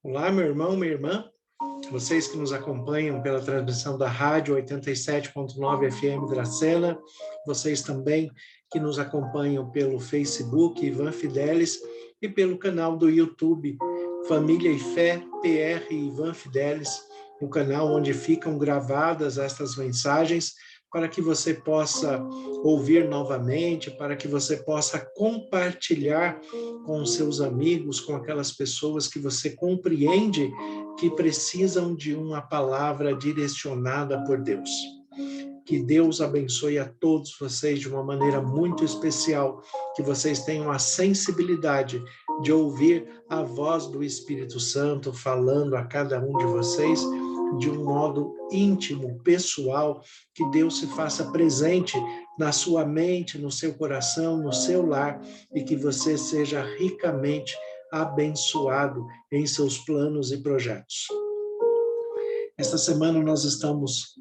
Olá, meu irmão, minha irmã, vocês que nos acompanham pela transmissão da rádio 87.9 FM Dracena, vocês também que nos acompanham pelo Facebook Ivan Fidelis e pelo canal do YouTube Família e Fé PR Ivan Fidelis, o canal onde ficam gravadas estas mensagens para que você possa ouvir novamente, para que você possa compartilhar com os seus amigos, com aquelas pessoas que você compreende que precisam de uma palavra direcionada por Deus. Que Deus abençoe a todos vocês de uma maneira muito especial, que vocês tenham a sensibilidade de ouvir a voz do Espírito Santo falando a cada um de vocês de um modo íntimo, pessoal, que Deus se faça presente na sua mente, no seu coração, no seu lar, e que você seja ricamente abençoado em seus planos e projetos. Esta semana nós estamos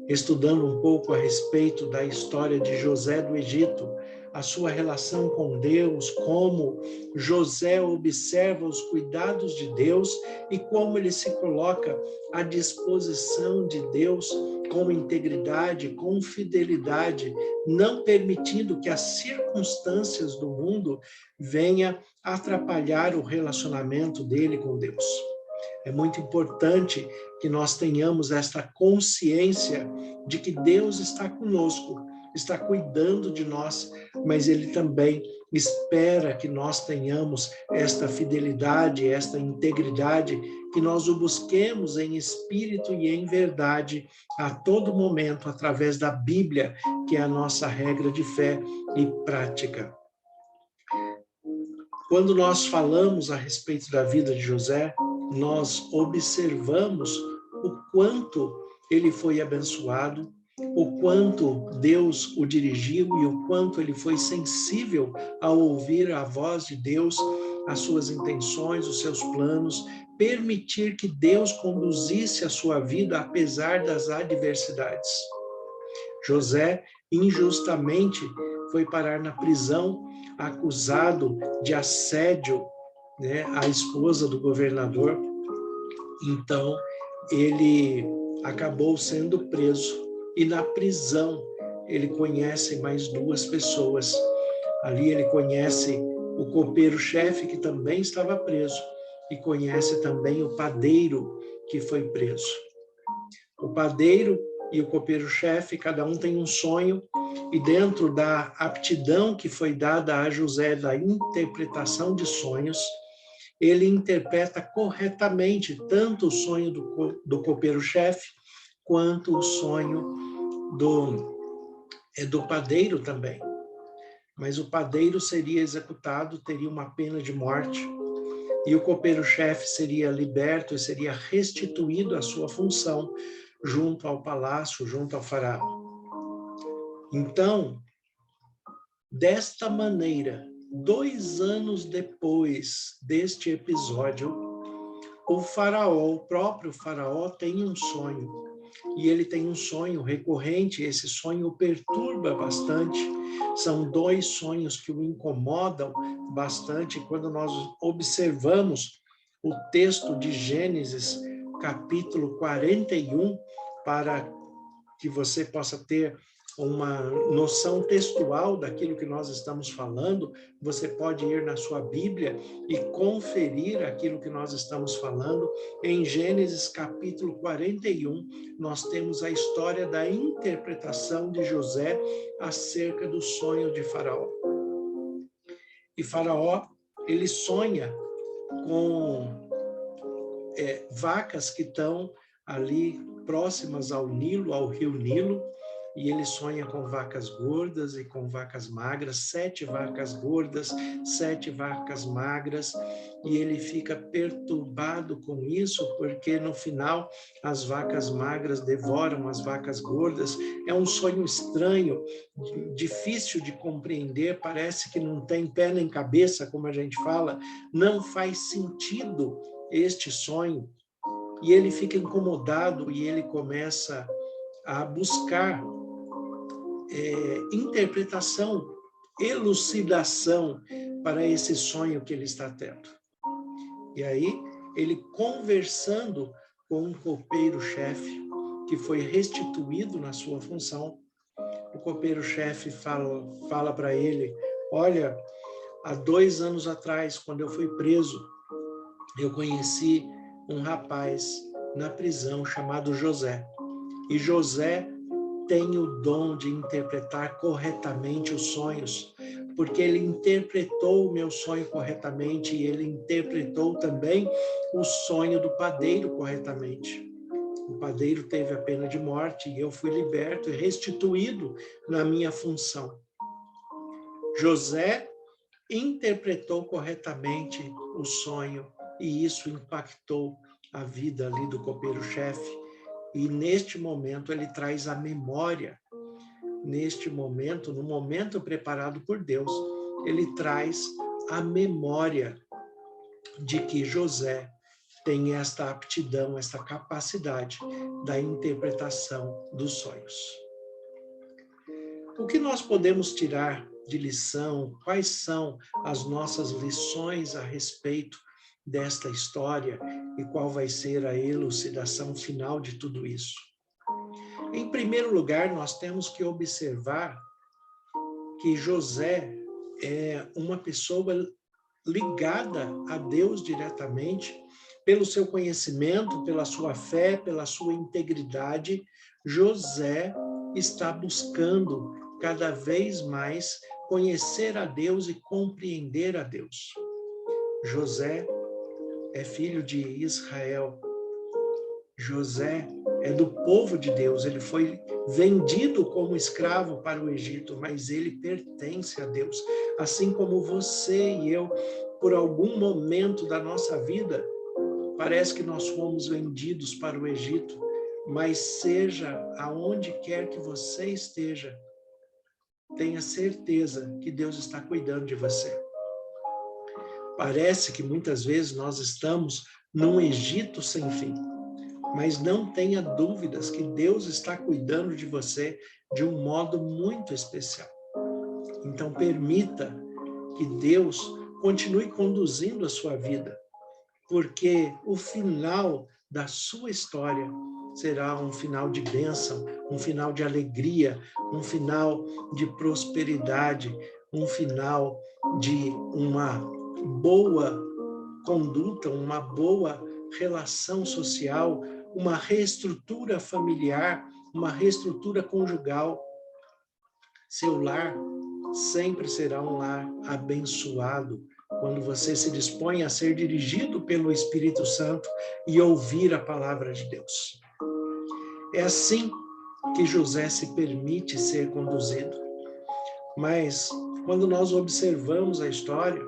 estudando um pouco a respeito da história de José do Egito, a sua relação com Deus, como José observa os cuidados de Deus e como ele se coloca à disposição de Deus com integridade, com fidelidade, não permitindo que as circunstâncias do mundo venham atrapalhar o relacionamento dele com Deus. É muito importante que nós tenhamos esta consciência de que Deus está conosco, está cuidando de nós, mas Ele também espera que nós tenhamos esta fidelidade, esta integridade, que nós o busquemos em espírito e em verdade a todo momento, através da Bíblia, que é a nossa regra de fé e prática. Quando nós falamos a respeito da vida de José, nós observamos o quanto ele foi abençoado, o quanto Deus o dirigiu e o quanto ele foi sensível ao ouvir a voz de Deus, as suas intenções, os seus planos, permitir que Deus conduzisse a sua vida apesar das adversidades. José, injustamente, foi parar na prisão, acusado de assédio, à esposa do governador. Então, ele acabou sendo preso. E na prisão, ele conhece mais duas pessoas. Ali ele conhece o copeiro-chefe, que também estava preso, e conhece também o padeiro, que foi preso. O padeiro e o copeiro-chefe, cada um tem um sonho, e dentro da aptidão que foi dada a José da interpretação de sonhos, ele interpreta corretamente tanto o sonho do copeiro-chefe, quanto o sonho do padeiro também. Mas o padeiro seria executado, teria uma pena de morte, e o copeiro-chefe seria liberto e seria restituído à sua função junto ao palácio, junto ao faraó. Então, desta maneira, 2 anos depois deste episódio, o próprio faraó tem um sonho, e ele tem um sonho recorrente, esse sonho o perturba bastante. São 2 sonhos que o incomodam bastante. Quando nós observamos o texto de Gênesis, capítulo 41, para que você possa ter uma noção textual daquilo que nós estamos falando, você pode ir na sua Bíblia e conferir aquilo que nós estamos falando. Em Gênesis capítulo 41, nós temos a história da interpretação de José acerca do sonho de Faraó. E Faraó, ele sonha com vacas que estão ali próximas ao Nilo, ao rio Nilo, e ele sonha com vacas gordas e com vacas magras, 7 vacas gordas, 7 vacas magras, e ele fica perturbado com isso, porque no final as vacas magras devoram as vacas gordas. É um sonho estranho, difícil de compreender, parece que não tem pé nem cabeça, como a gente fala, não faz sentido este sonho, e ele fica incomodado e ele começa a buscar interpretação, elucidação para esse sonho que ele está tendo. E aí ele conversando com um copeiro-chefe que foi restituído na sua função. O copeiro-chefe fala para ele, olha, há 2 anos atrás, quando eu fui preso, eu conheci um rapaz na prisão chamado José. E José tem o dom de interpretar corretamente os sonhos, porque ele interpretou o meu sonho corretamente e ele interpretou também o sonho do padeiro corretamente. O padeiro teve a pena de morte e eu fui liberto e restituído na minha função. José interpretou corretamente o sonho e isso impactou a vida ali do copeiro-chefe. E neste momento ele traz a memória, neste momento, no momento preparado por Deus, ele traz a memória de que José tem esta aptidão, esta capacidade da interpretação dos sonhos. O que nós podemos tirar de lição? Quais são as nossas lições a respeito desta história e qual vai ser a elucidação final de tudo isso? Em primeiro lugar, nós temos que observar que José é uma pessoa ligada a Deus diretamente, pelo seu conhecimento, pela sua fé, pela sua integridade. José está buscando cada vez mais conhecer a Deus e compreender a Deus. José é filho de Israel. José é do povo de Deus. Ele foi vendido como escravo para o Egito, mas ele pertence a Deus. Assim como você e eu, por algum momento da nossa vida, parece que nós fomos vendidos para o Egito, mas seja aonde quer que você esteja, tenha certeza que Deus está cuidando de você. Parece que muitas vezes nós estamos num Egito sem fim, mas não tenha dúvidas que Deus está cuidando de você de um modo muito especial. Então permita que Deus continue conduzindo a sua vida, porque o final da sua história será um final de bênção, um final de alegria, um final de prosperidade, um final de uma boa conduta, uma boa relação social, uma reestrutura familiar, uma reestrutura conjugal. Seu lar sempre será um lar abençoado, quando você se dispõe a ser dirigido pelo Espírito Santo e ouvir a palavra de Deus. É assim que José se permite ser conduzido. Mas, quando nós observamos a história,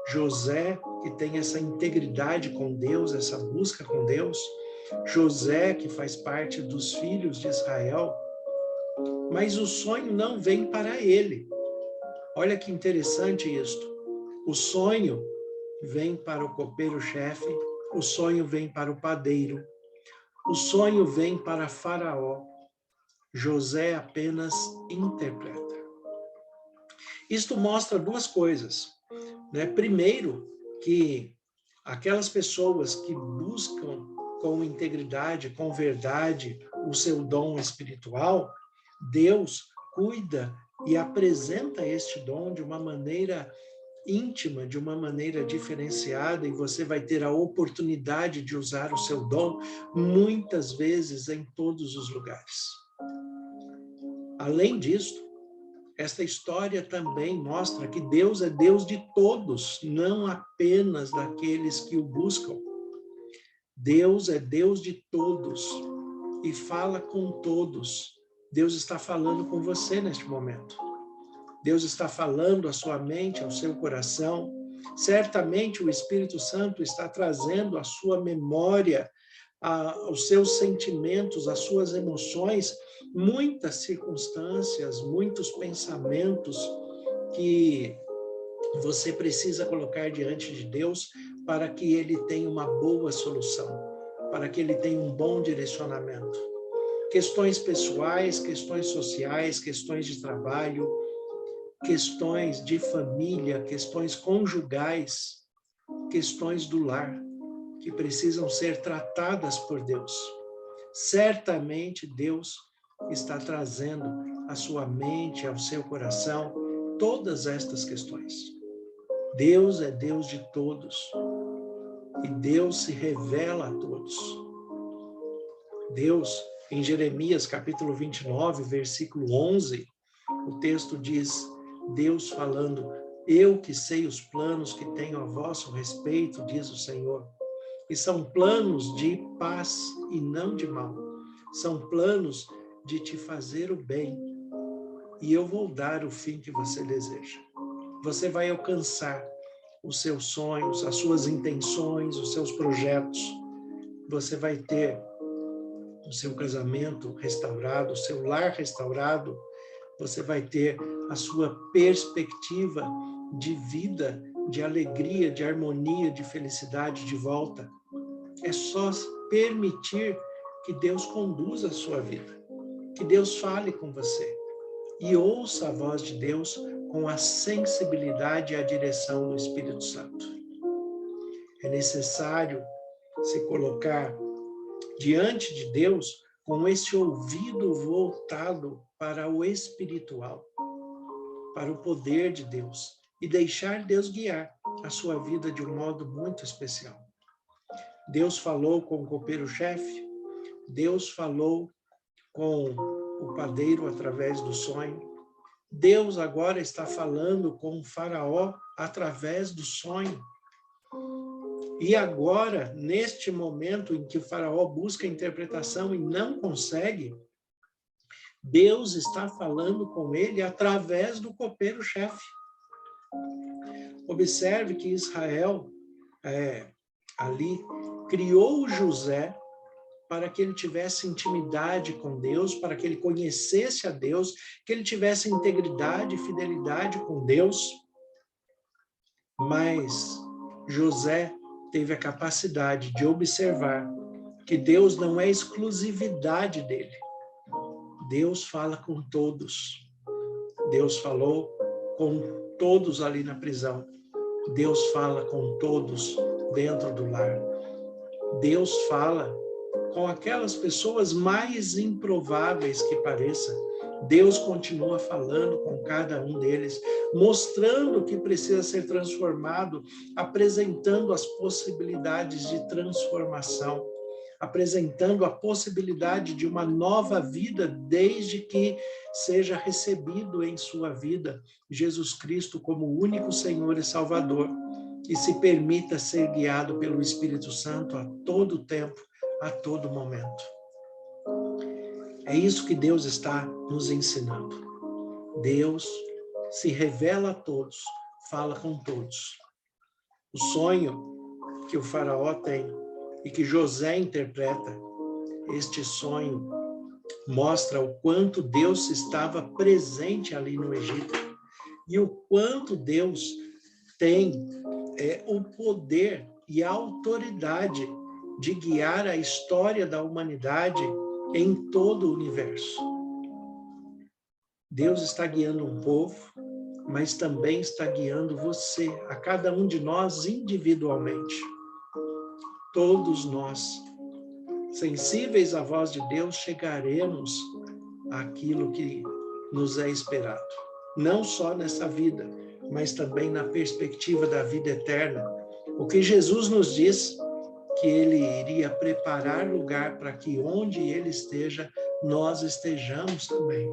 José, que tem essa integridade com Deus, essa busca com Deus, José, que faz parte dos filhos de Israel, mas o sonho não vem para ele. Olha que interessante isto. O sonho vem para o copeiro-chefe, o sonho vem para o padeiro, o sonho vem para Faraó. José apenas interpreta. Isto mostra duas coisas, né? Primeiro, que aquelas pessoas que buscam com integridade, com verdade, o seu dom espiritual, Deus cuida e apresenta este dom de uma maneira íntima, de uma maneira diferenciada, e você vai ter a oportunidade de usar o seu dom muitas vezes em todos os lugares. Além disso, esta história também mostra que Deus é Deus de todos, não apenas daqueles que o buscam. Deus é Deus de todos e fala com todos. Deus está falando com você neste momento. Deus está falando à sua mente, ao seu coração. Certamente o Espírito Santo está trazendo à sua memória, aos seus sentimentos, às suas emoções, muitas circunstâncias, muitos pensamentos que você precisa colocar diante de Deus para que ele tenha uma boa solução, para que ele tenha um bom direcionamento. Questões pessoais, questões sociais, questões de trabalho, questões de família, questões conjugais, questões do lar. que precisam ser tratadas por Deus. Certamente Deus está trazendo à sua mente, ao seu coração, todas estas questões. Deus é Deus de todos e Deus se revela a todos. Deus, em Jeremias capítulo 29, versículo 11, o texto diz, Deus falando, eu que sei os planos que tenho a vosso respeito, diz o Senhor, e são planos de paz e não de mal. São planos de te fazer o bem, e eu vou dar o fim que você deseja. Você vai alcançar os seus sonhos, as suas intenções, os seus projetos. Você vai ter o seu casamento restaurado, o seu lar restaurado. Você vai ter a sua perspectiva de vida, de alegria, de harmonia, de felicidade de volta. É só permitir que Deus conduza a sua vida, que Deus fale com você e ouça a voz de Deus com a sensibilidade e a direção do Espírito Santo. É necessário se colocar diante de Deus com esse ouvido voltado para o espiritual, para o poder de Deus e deixar Deus guiar a sua vida de um modo muito especial. Deus falou com o copeiro-chefe, Deus falou com o padeiro através do sonho, Deus agora está falando com o faraó através do sonho. E agora, neste momento em que o faraó busca a interpretação e não consegue, Deus está falando com ele através do copeiro-chefe. Observe que Israel, ali, criou José para que ele tivesse intimidade com Deus, para que ele conhecesse a Deus, que ele tivesse integridade e fidelidade com Deus. Mas José teve a capacidade de observar que Deus não é exclusividade dele. Deus fala com todos. Deus falou com todos ali na prisão. Deus fala com todos dentro do lar. Deus fala com aquelas pessoas mais improváveis que pareça. Deus continua falando com cada um deles, mostrando que precisa ser transformado, apresentando as possibilidades de transformação, apresentando a possibilidade de uma nova vida, desde que seja recebido em sua vida Jesus Cristo como o único Senhor e Salvador, e se permita ser guiado pelo Espírito Santo a todo tempo, a todo momento. É isso que Deus está nos ensinando. Deus se revela a todos, fala com todos. O sonho que o faraó tem e que José interpreta, este sonho mostra o quanto Deus estava presente ali no Egito e o quanto Deus tem o poder e a autoridade de guiar a história da humanidade em todo o universo. Deus está guiando um povo, mas também está guiando você, a cada um de nós individualmente. Todos nós, sensíveis à voz de Deus, chegaremos àquilo que nos é esperado. Não só nessa vida, mas também na perspectiva da vida eterna. O que Jesus nos diz, que Ele iria preparar lugar para que onde Ele esteja, nós estejamos também.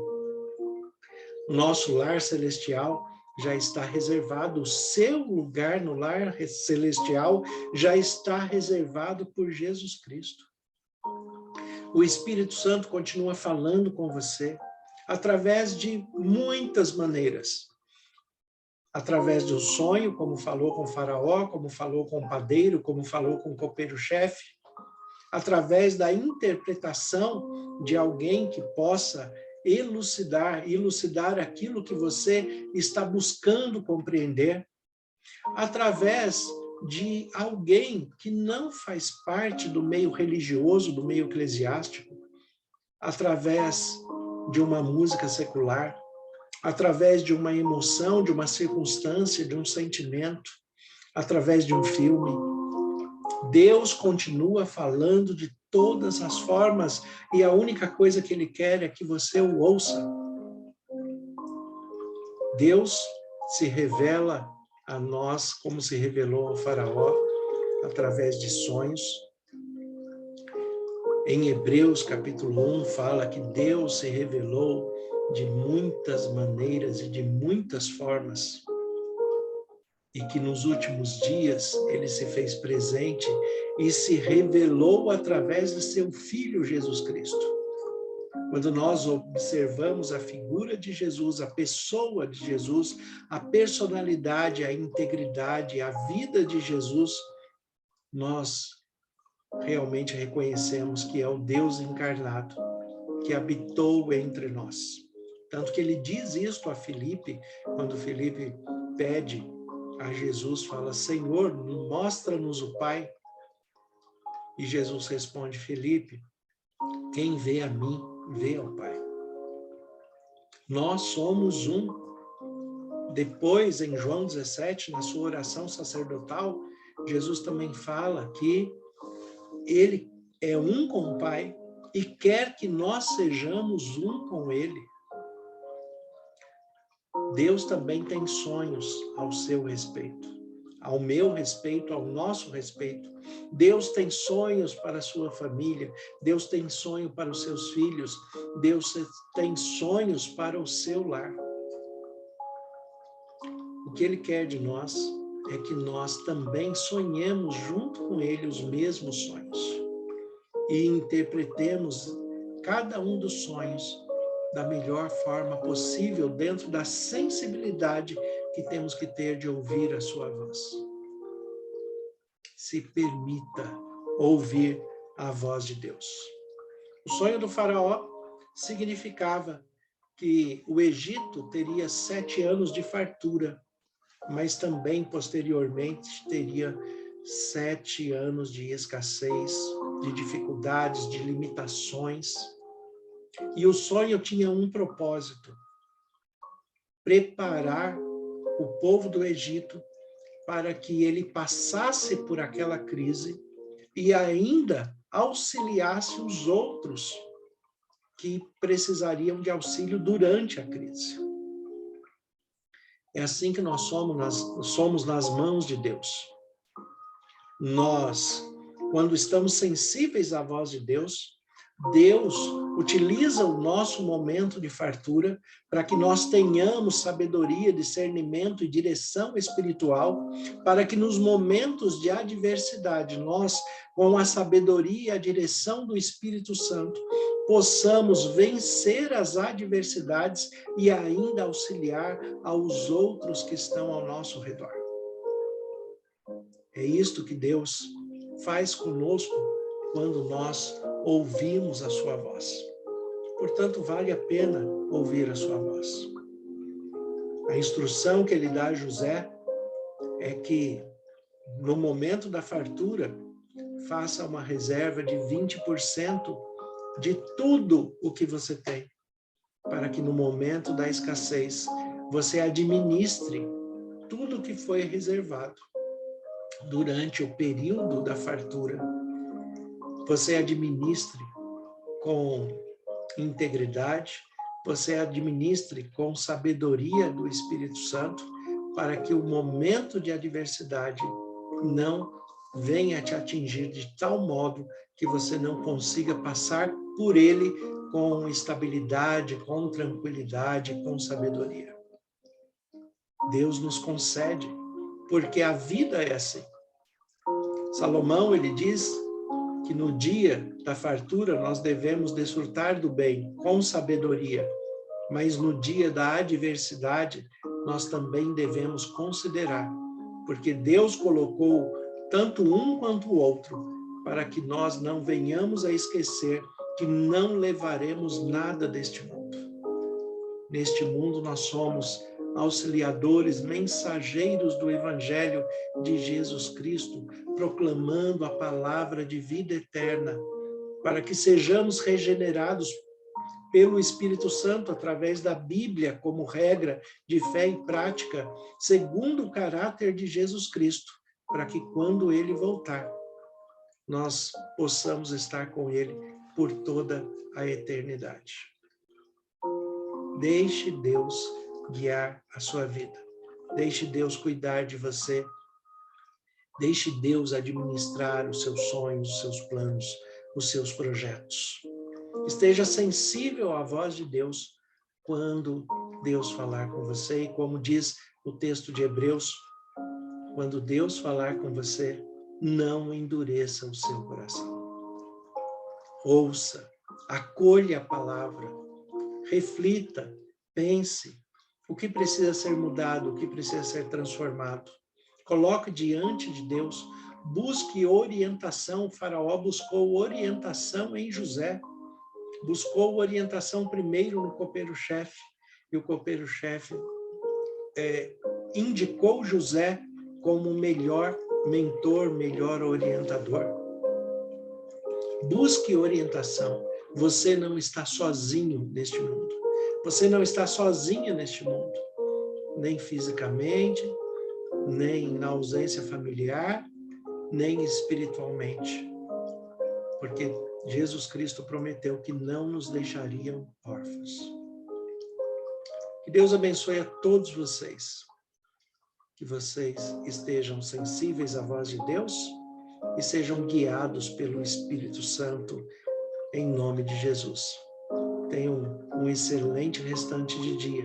Nosso lar celestial já está reservado, o seu lugar no lar celestial já está reservado por Jesus Cristo. O Espírito Santo continua falando com você através de muitas maneiras. Através do sonho, como falou com o faraó, como falou com o padeiro, como falou com o copeiro-chefe. Através da interpretação de alguém que possa elucidar aquilo que você está buscando compreender. Através de alguém que não faz parte do meio religioso, do meio eclesiástico. Através de uma música secular. Através de uma emoção, de uma circunstância, de um sentimento, através de um filme. Deus continua falando de todas as formas e a única coisa que Ele quer é que você o ouça. Deus se revela a nós como se revelou ao faraó, através de sonhos. Em Hebreus, capítulo 1, fala que Deus se revelou de muitas maneiras e de muitas formas. E que nos últimos dias Ele se fez presente e se revelou através de seu Filho Jesus Cristo. Quando nós observamos a figura de Jesus, a pessoa de Jesus, a personalidade, a integridade, a vida de Jesus, nós realmente reconhecemos que é o Deus encarnado, que habitou entre nós. Tanto que ele diz isto a Filipe, quando Filipe pede a Jesus, fala, Senhor, mostra-nos o Pai. E Jesus responde, Filipe, quem vê a mim, vê ao Pai. Nós somos um. Depois, em João 17, na sua oração sacerdotal, Jesus também fala que Ele é um com o Pai e quer que nós sejamos um com Ele. Deus também tem sonhos ao seu respeito, ao meu respeito, ao nosso respeito. Deus tem sonhos para a sua família, Deus tem sonho para os seus filhos, Deus tem sonhos para o seu lar. O que Ele quer de nós é que nós também sonhemos junto com Ele os mesmos sonhos e interpretemos cada um dos sonhos da melhor forma possível dentro da sensibilidade que temos que ter de ouvir a sua voz. Se permita ouvir a voz de Deus. O sonho do faraó significava que o Egito teria 7 anos de fartura, mas também, posteriormente, teria 7 anos de escassez, de dificuldades, de limitações. E o sonho tinha um propósito: preparar o povo do Egito para que ele passasse por aquela crise e ainda auxiliasse os outros que precisariam de auxílio durante a crise. É assim que nós somos nas mãos de Deus. Nós, quando estamos sensíveis à voz de Deus, Deus utiliza o nosso momento de fartura para que nós tenhamos sabedoria, discernimento e direção espiritual, para que nos momentos de adversidade, nós, com a sabedoria e a direção do Espírito Santo, possamos vencer as adversidades e ainda auxiliar aos outros que estão ao nosso redor. É isto que Deus faz conosco quando nós ouvimos a sua voz. Portanto, vale a pena ouvir a sua voz. A instrução que ele dá a José é que, no momento da fartura, faça uma reserva de 20% de tudo o que você tem, para que no momento da escassez, você administre tudo o que foi reservado durante o período da fartura. Você administre com integridade, você administre com sabedoria do Espírito Santo, para que o momento de adversidade não venha te atingir de tal modo que você não consiga passar por ele com estabilidade, com tranquilidade, com sabedoria. Deus nos concede, porque a vida é assim. Salomão, ele diz que no dia da fartura nós devemos desfrutar do bem com sabedoria, mas no dia da adversidade nós também devemos considerar, porque Deus colocou tanto um quanto o outro, para que nós não venhamos a esquecer que não levaremos nada deste mundo. Neste mundo nós somos auxiliadores, mensageiros do Evangelho de Jesus Cristo, proclamando a palavra de vida eterna, para que sejamos regenerados pelo Espírito Santo, através da Bíblia, como regra de fé e prática, segundo o caráter de Jesus Cristo, para que quando ele voltar, nós possamos estar com Ele por toda a eternidade. Deixe Deus guiar a sua vida. Deixe Deus cuidar de você. Deixe Deus administrar os seus sonhos, os seus planos, os seus projetos. Esteja sensível à voz de Deus quando Deus falar com você. E como diz o texto de Hebreus, quando Deus falar com você, não endureça o seu coração. Ouça, acolha a palavra, reflita, pense o que precisa ser mudado, o que precisa ser transformado. Coloque diante de Deus, busque orientação. O faraó buscou orientação em José, buscou orientação primeiro no copeiro-chefe, e o copeiro-chefe indicou José como o melhor mentor, melhor orientador. Busque orientação. Você não está sozinho neste mundo. Você não está sozinha neste mundo, nem fisicamente, nem na ausência familiar, nem espiritualmente. Porque Jesus Cristo prometeu que não nos deixariam órfãos. Que Deus abençoe a todos vocês. Que vocês estejam sensíveis à voz de Deus e sejam guiados pelo Espírito Santo, em nome de Jesus. Tenham um excelente restante de dia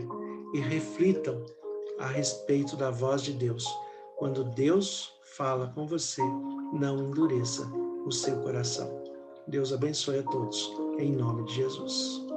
e reflitam a respeito da voz de Deus. Quando Deus fala com você, não endureça o seu coração. Deus abençoe a todos, em nome de Jesus.